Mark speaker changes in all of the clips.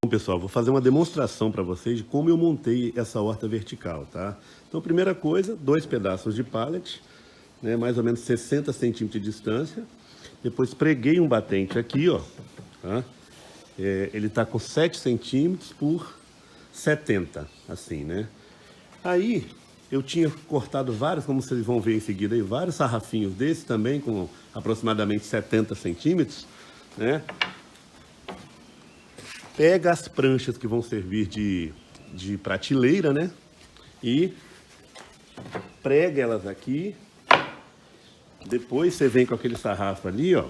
Speaker 1: Bom, pessoal, vou fazer uma demonstração para vocês de como eu montei essa horta vertical, tá? Então, primeira coisa, 2 pedaços de pallet, né, mais ou menos 60 centímetros de distância. Depois preguei um batente aqui, ó, tá? Ele tá com 7 centímetros por 70, assim, né? Aí, eu tinha cortado vários, como vocês vão ver em seguida aí, vários sarrafinhos desses também, com aproximadamente 70 centímetros, né? Pega as pranchas que vão servir de prateleira, né? E prega elas aqui. Depois você vem com aquele sarrafo ali, ó.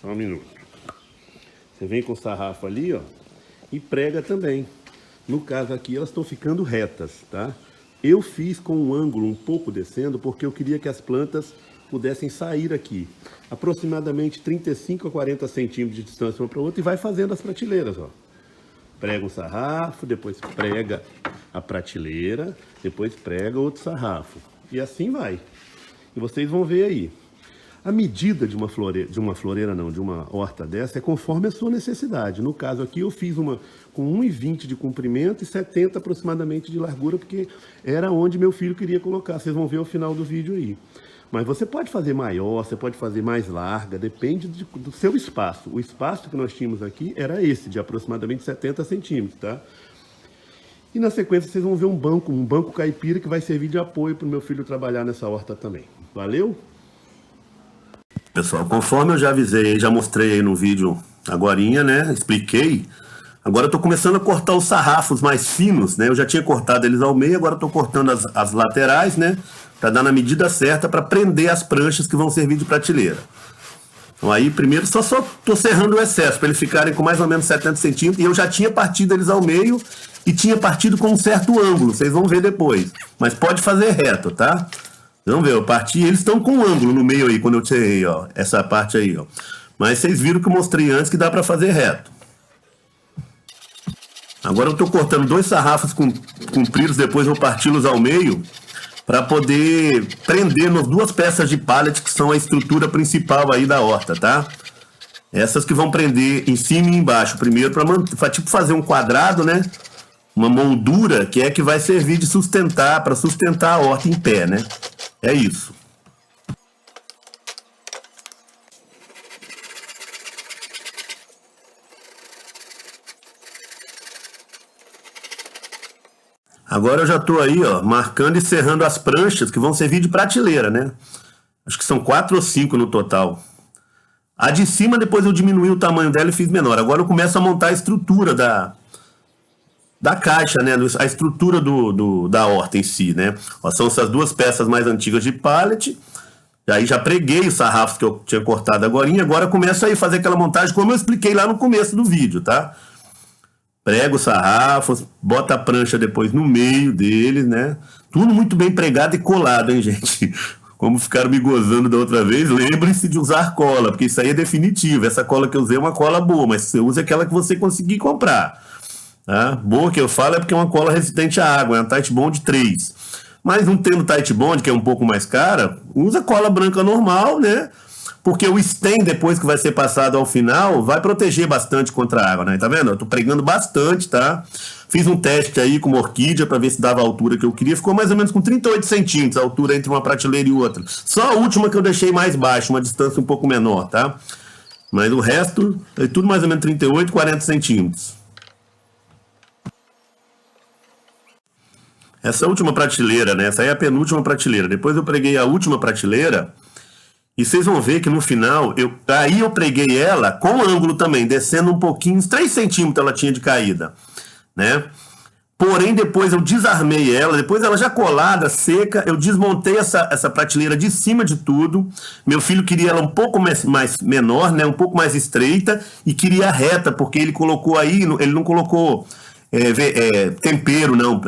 Speaker 1: Só um minuto. Você vem com o sarrafo ali, ó. E prega também. No caso aqui, elas estão ficando retas, tá? Eu fiz com um ângulo um pouco descendo, porque eu queria que as plantas pudessem sair aqui. Aproximadamente 35 a 40 centímetros de distância uma para outra, e vai fazendo as prateleiras, ó. Prega um sarrafo, depois prega a prateleira, depois prega outro sarrafo. E assim vai. E vocês vão ver aí. A medida de uma horta dessa é conforme a sua necessidade. No caso aqui eu fiz uma com 1,20 de comprimento e 70 aproximadamente de largura, porque era onde meu filho queria colocar. Vocês vão ver ao final do vídeo aí. Mas você pode fazer maior, você pode fazer mais larga, depende do seu espaço. O espaço que nós tínhamos aqui era esse, de aproximadamente 70 centímetros, tá? E na sequência vocês vão ver um banco caipira que vai servir de apoio para o meu filho trabalhar nessa horta também. Valeu? Pessoal, conforme eu já avisei, já mostrei aí no vídeo agorinha, né? Expliquei. Agora eu tô começando a cortar os sarrafos mais finos, né? Eu já tinha cortado eles ao meio, agora eu tô cortando as laterais, né? Pra dar na medida certa para prender as pranchas que vão servir de prateleira. Então aí, primeiro, só tô serrando o excesso, para eles ficarem com mais ou menos 70 centímetros. E eu já tinha partido eles ao meio e tinha partido com um certo ângulo. Vocês vão ver depois. Mas pode fazer reto, tá? Vamos ver, eu parti, eles estão com um ângulo no meio aí, quando eu tirei, ó, essa parte aí, ó. Mas vocês viram que eu mostrei antes que dá para fazer reto. Agora eu tô cortando 2 sarrafos compridos, depois vou parti-los ao meio, para poder prender nas 2 peças de pallet que são a estrutura principal aí da horta, tá? Essas que vão prender em cima e embaixo, primeiro para tipo fazer um quadrado, né? Uma moldura que é que vai servir de sustentar, para sustentar a horta em pé, né? É isso. Agora eu já estou aí, ó, marcando e serrando as pranchas que vão servir de prateleira, né? Acho que são 4 ou 5 no total. A de cima, depois eu diminuí o tamanho dela e fiz menor. Agora eu começo a montar a estrutura da caixa, né? A estrutura da horta em si, né? Ó, são essas 2 peças mais antigas de pallet. E aí já preguei os sarrafos que eu tinha cortado agora começo aí a fazer aquela montagem como eu expliquei lá no começo do vídeo, tá? Prega os sarrafos, bota a prancha depois no meio deles, né? Tudo muito bem pregado e colado, hein, gente? Como ficaram me gozando da outra vez, lembre-se de usar cola, porque isso aí é definitivo. Essa cola que eu usei é uma cola boa, mas você usa aquela que você conseguir comprar. Tá? Boa que eu falo é porque é uma cola resistente à água, é uma Titebond 3. Mas não tendo Titebond, que é um pouco mais cara, usa cola branca normal, né? Porque o stem, depois que vai ser passado ao final, vai proteger bastante contra a água, né? Tá vendo? Eu tô pregando bastante, tá? Fiz um teste aí com uma orquídea para ver se dava a altura que eu queria. Ficou mais ou menos com 38 centímetros a altura entre uma prateleira e outra. Só a última que eu deixei mais baixa, uma distância um pouco menor, tá? Mas o resto é tudo mais ou menos 38, 40 centímetros. Essa última prateleira, né? Essa aí é a penúltima prateleira. Depois eu preguei a última prateleira. E vocês vão ver que no final, aí eu preguei ela com ângulo também, descendo um pouquinho, uns 3 centímetros ela tinha de caída, né? Porém, depois eu desarmei ela, depois ela já colada, seca, eu desmontei essa prateleira de cima de tudo. Meu filho queria ela um pouco mais menor, né? Um pouco mais estreita, e queria reta, porque ele colocou aí, ele não colocou tempero, não,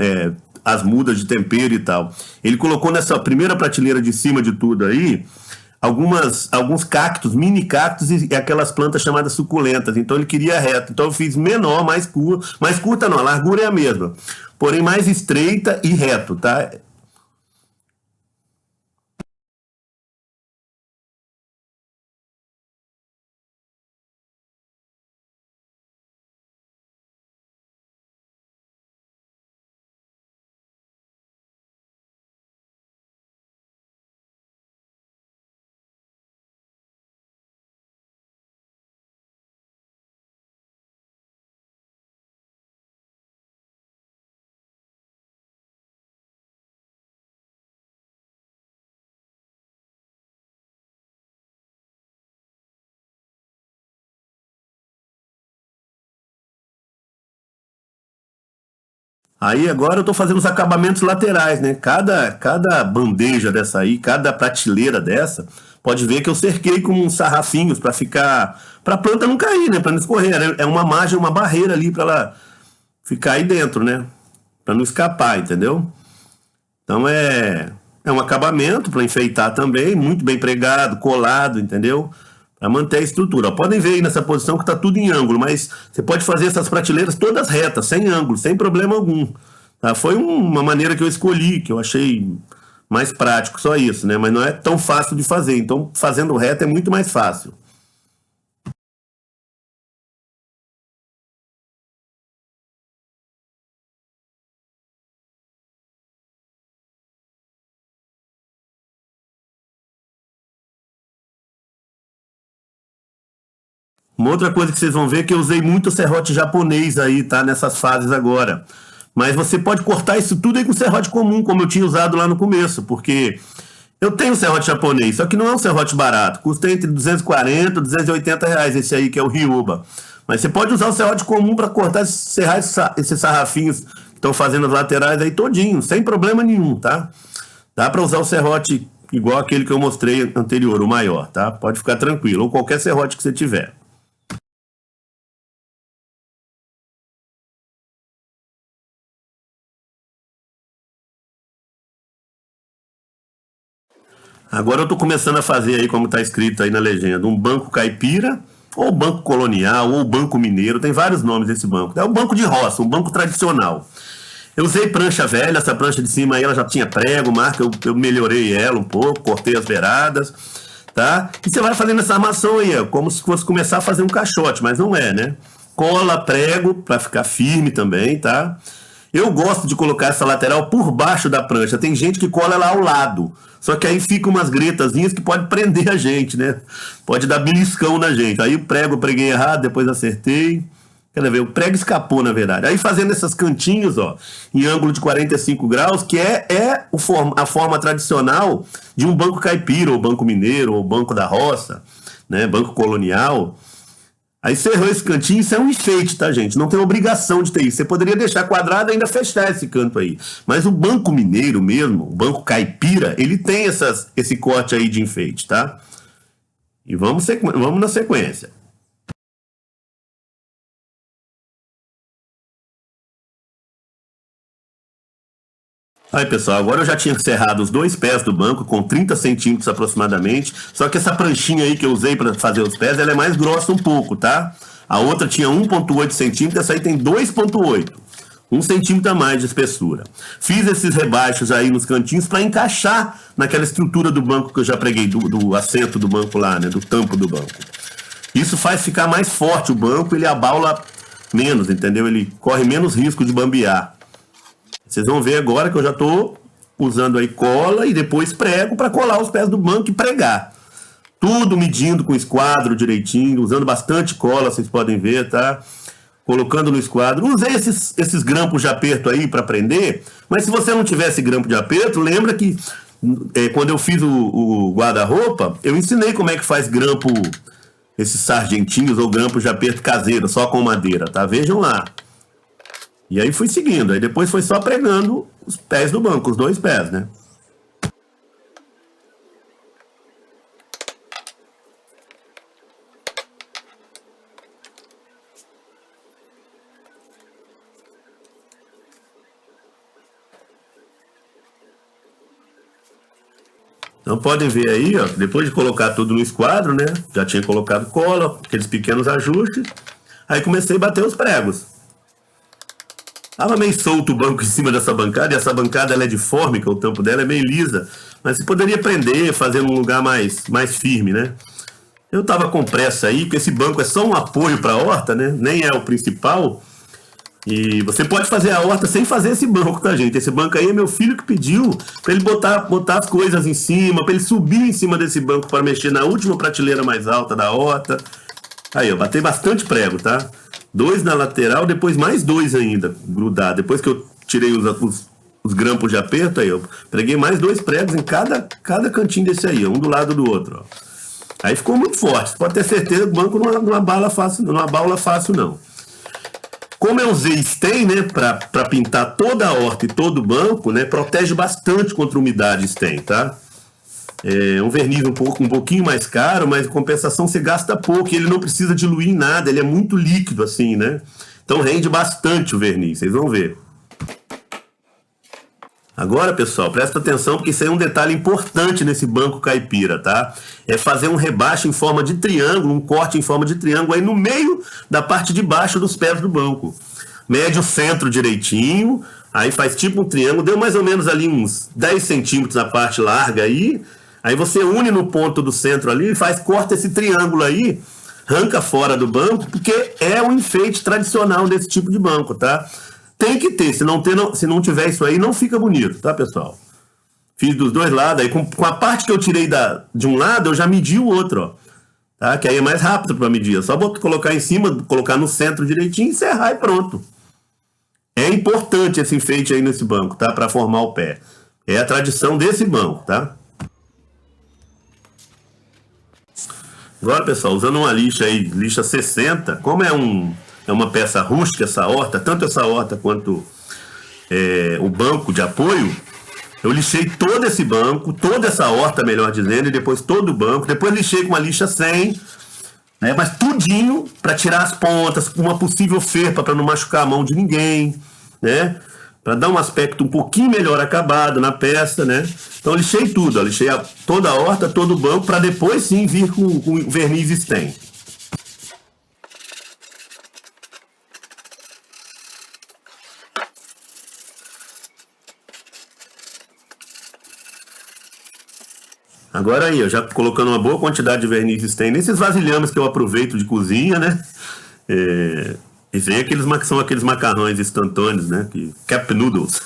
Speaker 1: as mudas de tempero e tal. Ele colocou nessa primeira prateleira de cima de tudo aí, alguns cactos, mini cactos e aquelas plantas chamadas suculentas. Então ele queria reto. Então eu fiz menor, mais curta não, a largura é a mesma, porém mais estreita e reto, tá? Aí agora eu tô fazendo os acabamentos laterais, né? Cada bandeja dessa aí, cada prateleira dessa, pode ver que eu cerquei com uns sarrafinhos para ficar, para planta não cair, né? Para não escorrer. É uma margem, uma barreira ali para ela ficar aí dentro, né? Para não escapar, entendeu? Então é um acabamento para enfeitar também, muito bem pregado, colado, entendeu? Para manter a estrutura. Ó, podem ver aí nessa posição que está tudo em ângulo, mas você pode fazer essas prateleiras todas retas, sem ângulo, sem problema algum. Tá? Foi uma maneira que eu escolhi, que eu achei mais prático, só isso, né? Mas não é tão fácil de fazer. Então, fazendo reto é muito mais fácil. Uma outra coisa que vocês vão ver é que eu usei muito serrote japonês aí, tá? Nessas fases agora. Mas você pode cortar isso tudo aí com serrote comum, como eu tinha usado lá no começo, porque eu tenho serrote japonês, só que não é um serrote barato. Custa entre 240 e 280 reais esse aí, que é o Ryuba. Mas você pode usar o serrote comum para cortar esses sarrafinhos que estão fazendo as laterais aí todinho, sem problema nenhum, tá? Dá para usar o serrote igual aquele que eu mostrei anterior, o maior, tá? Pode ficar tranquilo, ou qualquer serrote que você tiver. Agora eu estou começando a fazer aí, como está escrito aí na legenda, um banco caipira, ou banco colonial, ou banco mineiro, tem vários nomes desse banco. É o banco de roça, um banco tradicional. Eu usei prancha velha, essa prancha de cima aí ela já tinha prego, marca, eu melhorei ela um pouco, cortei as beiradas, tá? E você vai fazendo essa armação aí, ó, como se fosse começar a fazer um caixote, mas não é, né? Cola, prego, para ficar firme também, tá? Eu gosto de colocar essa lateral por baixo da prancha. Tem gente que cola ela ao lado. Só que aí fica umas gretazinhas que pode prender a gente, né? Pode dar beliscão na gente. Aí o prego eu preguei errado, depois acertei. Quer ver? O prego escapou, na verdade. Aí fazendo esses cantinhos, ó, em ângulo de 45 graus, que a forma tradicional de um banco caipira, ou banco mineiro, ou banco da roça, né? Banco colonial. Aí você errou esse cantinho, isso é um enfeite, tá, gente? Não tem obrigação de ter isso. Você poderia deixar quadrado e ainda fechar esse canto aí. Mas o banco mineiro mesmo, o banco caipira, ele tem esse corte aí de enfeite, tá? E vamos na sequência. Aí, pessoal, agora eu já tinha cerrado os dois pés do banco com 30 centímetros aproximadamente. Só que essa pranchinha aí que eu usei para fazer os pés, ela é mais grossa um pouco, tá? A outra tinha 1,8 centímetros, essa aí tem 2,8. 1 centímetro a mais de espessura. Fiz esses rebaixos aí nos cantinhos para encaixar naquela estrutura do banco que eu já preguei, do assento do banco lá, né? Do tampo do banco. Isso faz ficar mais forte o banco, ele abaula menos, entendeu? Ele corre menos risco de bambear. Vocês vão ver agora que eu já estou usando aí cola e depois prego para colar os pés do banco e pregar. Tudo medindo com esquadro direitinho, usando bastante cola, vocês podem ver, tá? Colocando no esquadro. Usei esses grampos de aperto aí para prender, mas se você não tivesse grampo de aperto, lembra que quando eu fiz o guarda-roupa, eu ensinei como é que faz grampo, esses sargentinhos ou grampos de aperto caseiro, só com madeira, tá? Vejam lá. E aí fui seguindo, aí depois foi só pregando os pés do banco, os dois pés, né? Então podem ver aí, ó, depois de colocar tudo no esquadro, né? Já tinha colocado cola, aqueles pequenos ajustes. Aí comecei a bater os pregos. Tava meio solto o banco em cima dessa bancada, e essa bancada ela é de fórmica, o tampo dela é meio lisa. Mas você poderia prender, fazer num lugar mais firme, né? Eu tava com pressa aí, porque esse banco é só um apoio para a horta, né? Nem é o principal. E você pode fazer a horta sem fazer esse banco, tá, gente? Esse banco aí é meu filho que pediu para ele botar as coisas em cima, para ele subir em cima desse banco para mexer na última prateleira mais alta da horta. Aí, eu batei bastante prego, tá? 2 na lateral, depois mais 2 ainda, grudar. Depois que eu tirei os grampos de aperto, aí eu preguei mais 2 pregos em cada cantinho desse aí, um do lado do outro, ó. Aí ficou muito forte. Você pode ter certeza que o banco não abala fácil, não. Como eu usei stain, né, para pintar toda a horta e todo o banco, né, protege bastante contra umidade stain, tá? É um verniz um pouquinho mais caro, mas em compensação você gasta pouco e ele não precisa diluir em nada, ele é muito líquido assim, né? Então rende bastante o verniz, vocês vão ver. Agora, pessoal, presta atenção porque isso aí é um detalhe importante nesse banco caipira, tá? É fazer um rebaixo em forma de triângulo, um corte em forma de triângulo aí no meio da parte de baixo dos pés do banco. Mede o centro direitinho, aí faz tipo um triângulo, deu mais ou menos ali uns 10 centímetros na parte larga aí você une no ponto do centro ali e corta esse triângulo aí, arranca fora do banco, porque é um enfeite tradicional desse tipo de banco, tá? Tem que ter, se não tiver isso aí, não fica bonito, tá, pessoal? Fiz dos dois lados, aí com a parte que eu tirei de um lado, eu já medi o outro, ó. Tá? Que aí é mais rápido para medir. É só colocar em cima, colocar no centro direitinho, encerrar e pronto. É importante esse enfeite aí nesse banco, tá? Para formar o pé. É a tradição desse banco, tá? Agora, pessoal, usando uma lixa aí, lixa 60, como é uma peça rústica essa horta, tanto essa horta quanto o banco de apoio, eu lixei todo esse banco, toda essa horta, melhor dizendo, e depois todo o banco, depois lixei com uma lixa 100, né, mas tudinho para tirar as pontas, uma possível ferpa para não machucar a mão de ninguém, né? Para dar um aspecto um pouquinho melhor acabado na peça, né? Então eu lixei tudo, lixei toda a horta, todo o banco, para depois sim vir com verniz stain. Agora aí, eu já colocando uma boa quantidade de verniz stain nesses vasilhames que eu aproveito de cozinha, né? E vem são aqueles macarrões instantâneos, né? Cup noodles.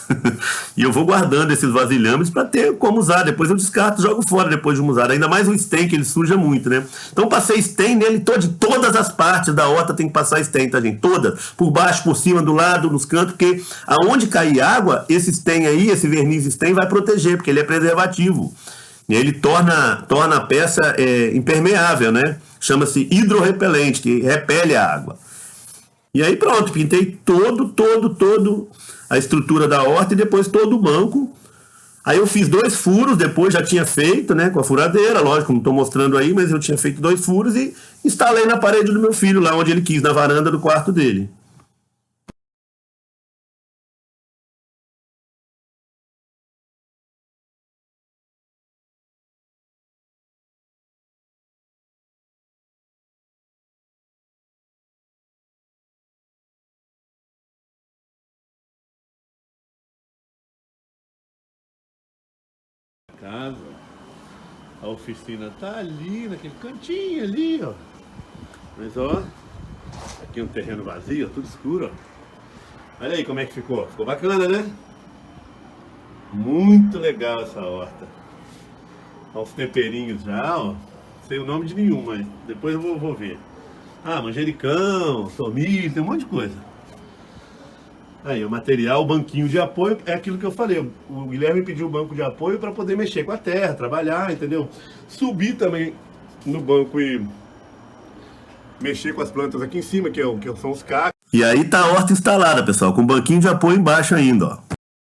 Speaker 1: E eu vou guardando esses vasilhames para ter como usar. Depois eu descarto, jogo fora depois de usar. Ainda mais o stain, que ele suja muito, né? Então passei stain nele de todas as partes da horta tem que passar stain, tá, gente? Todas. Por baixo, por cima, do lado, nos cantos, porque aonde cair água, esse stain aí, esse verniz stain vai proteger, porque ele é preservativo. E ele torna a peça impermeável, né? Chama-se hidrorrepelente, que repele a água. E aí pronto, pintei todo a estrutura da horta e depois todo o banco. Aí eu fiz 2 furos, depois já tinha feito, né, com a furadeira, lógico, não estou mostrando aí, mas eu tinha feito 2 furos e instalei na parede do meu filho, lá onde ele quis, na varanda do quarto dele. Casa, a oficina tá ali, naquele cantinho ali, ó. Mas ó, aqui um terreno vazio, tudo escuro, ó. Olha aí como é que ficou. Ficou bacana, né? Muito legal essa horta. Olha os temperinhos já, ó. Não sei o nome de nenhum, mas depois eu vou ver. Ah, manjericão, tomilho, tem um monte de coisa. Aí, o material, o banquinho de apoio, é aquilo que eu falei. O Guilherme pediu o banco de apoio para poder mexer com a terra, trabalhar, entendeu? Subir também no banco e mexer com as plantas aqui em cima, que são os cactos. E aí tá a horta instalada, pessoal, com o banquinho de apoio embaixo ainda, ó.